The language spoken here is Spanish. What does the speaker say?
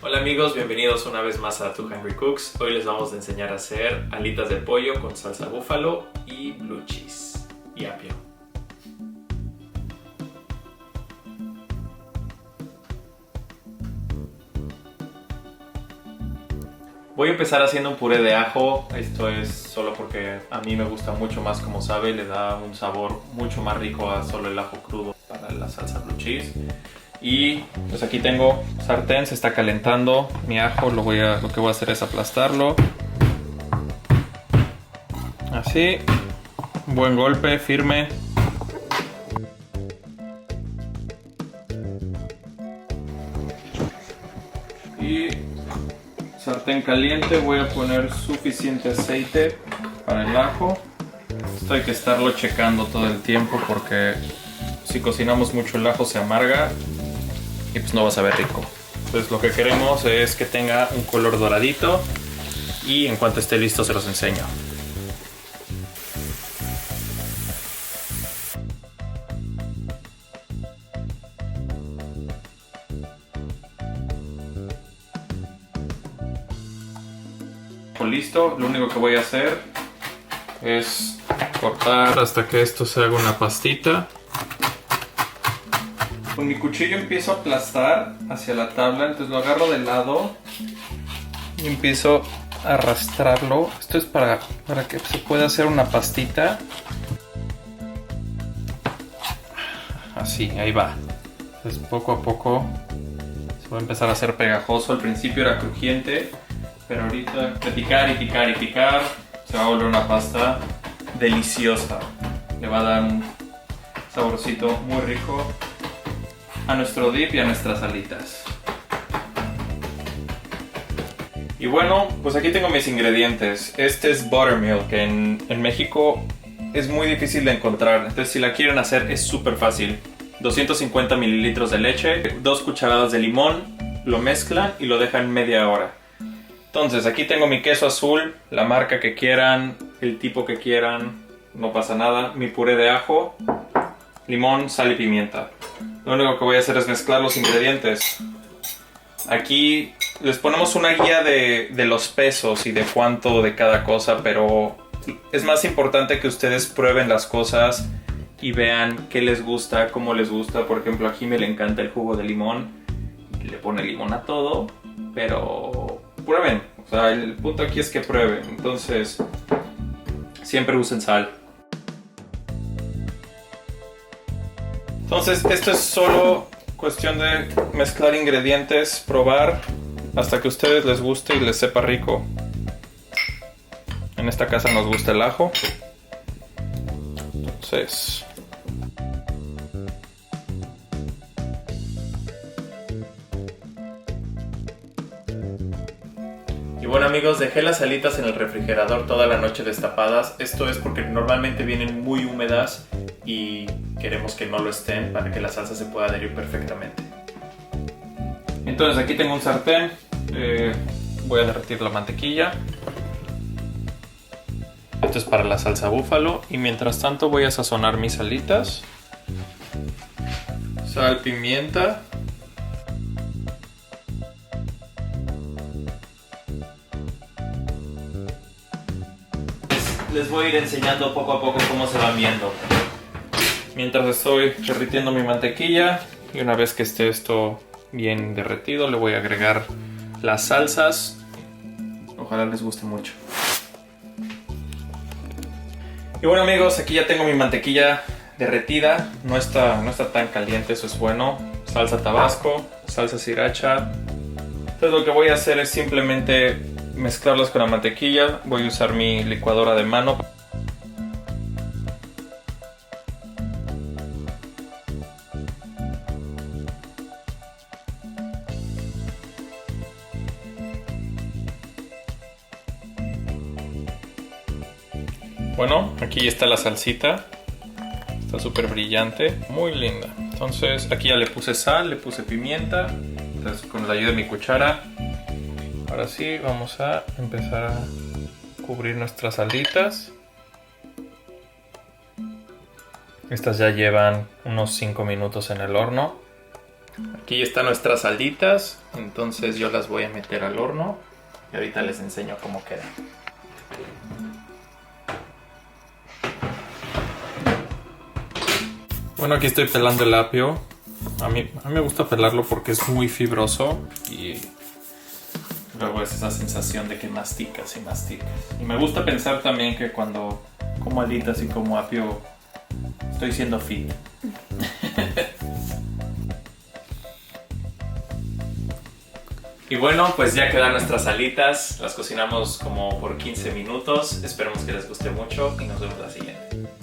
Hola amigos, bienvenidos una vez más a Two Hungry Cooks. Hoy les vamos a enseñar a hacer alitas de pollo con salsa búfalo y blue cheese y apio. Voy a empezar haciendo un puré de ajo. Esto es solo porque a mí me gusta mucho más, como sabe, le da un sabor mucho más rico a solo el ajo crudo para la salsa blue cheese. Y pues aquí tengo sartén, se está calentando mi ajo, lo que voy a hacer es aplastarlo. Así, buen golpe, firme. Y sartén caliente, voy a poner suficiente aceite para el ajo. Esto hay que estarlo checando todo el tiempo porque si cocinamos mucho el ajo se amarga y pues no va a saber rico. Entonces lo que queremos es que tenga un color doradito y en cuanto esté listo se los enseño. Listo, lo único que voy a hacer es cortar hasta que esto se haga una pastita. Con mi cuchillo empiezo a aplastar hacia la tabla, entonces lo agarro de lado y empiezo a arrastrarlo. Esto es para que se pueda hacer una pastita. Así, ahí va. Entonces poco a poco se va a empezar a hacer pegajoso. Al principio era crujiente, pero ahorita de picar y picar y picar se va a volver una pasta deliciosa. Le va a dar un saborcito muy rico a nuestro dip y a nuestras alitas. Y bueno, pues aquí tengo mis ingredientes. Este es buttermilk, que en México es muy difícil de encontrar. Entonces si la quieren hacer es súper fácil. 250 mililitros de leche, 2 cucharadas de limón, lo mezclan y lo dejan media hora. Entonces aquí tengo mi queso azul, la marca que quieran, el tipo que quieran, no pasa nada. Mi puré de ajo, limón, sal y pimienta. Lo único que voy a hacer es mezclar los ingredientes. Aquí les ponemos una guía de los pesos y de cuánto de cada cosa, pero es más importante que ustedes prueben las cosas y vean qué les gusta, cómo les gusta. Por ejemplo, a Jimmy le encanta el jugo de limón, le pone limón a todo, pero prueben, o sea, el punto aquí es que prueben. Entonces siempre usen sal. Entonces esto es solo cuestión de mezclar ingredientes, probar hasta que a ustedes les guste y les sepa rico. En esta casa nos gusta el ajo, entonces y bueno amigos, dejé las alitas en el refrigerador toda la noche destapadas. Esto es porque normalmente vienen muy húmedas y queremos que no lo estén para que la salsa se pueda adherir perfectamente. Entonces aquí tengo un sartén, voy a derretir la mantequilla. Esto es para la salsa búfalo y mientras tanto voy a sazonar mis alitas. Sal, pimienta. Les voy a ir enseñando poco a poco cómo se van viendo. Mientras estoy derritiendo mi mantequilla y una vez que esté esto bien derretido le voy a agregar las salsas. Ojalá les guste mucho. Y bueno amigos, aquí ya tengo mi mantequilla derretida. No está tan caliente, eso es bueno. Salsa tabasco, salsa sriracha. Entonces lo que voy a hacer es simplemente mezclarlos con la mantequilla. Voy a usar mi licuadora de mano. Bueno, aquí está la salsita. Está súper brillante, muy linda. Entonces aquí ya le puse sal, le puse pimienta. Entonces con la ayuda de mi cuchara, ahora sí vamos a empezar a cubrir nuestras alitas. Estas ya llevan unos 5 minutos en el horno. Aquí están nuestras alitas, entonces yo las voy a meter al horno y ahorita les enseño cómo queda. Bueno, aquí estoy pelando el apio. A mí me gusta pelarlo porque es muy fibroso y luego es esa sensación de que masticas y masticas. Y me gusta pensar también que cuando como alitas y como apio estoy siendo fit. Y bueno, pues ya quedan nuestras alitas. Las cocinamos como por 15 minutos. Esperemos que les guste mucho y nos vemos la siguiente.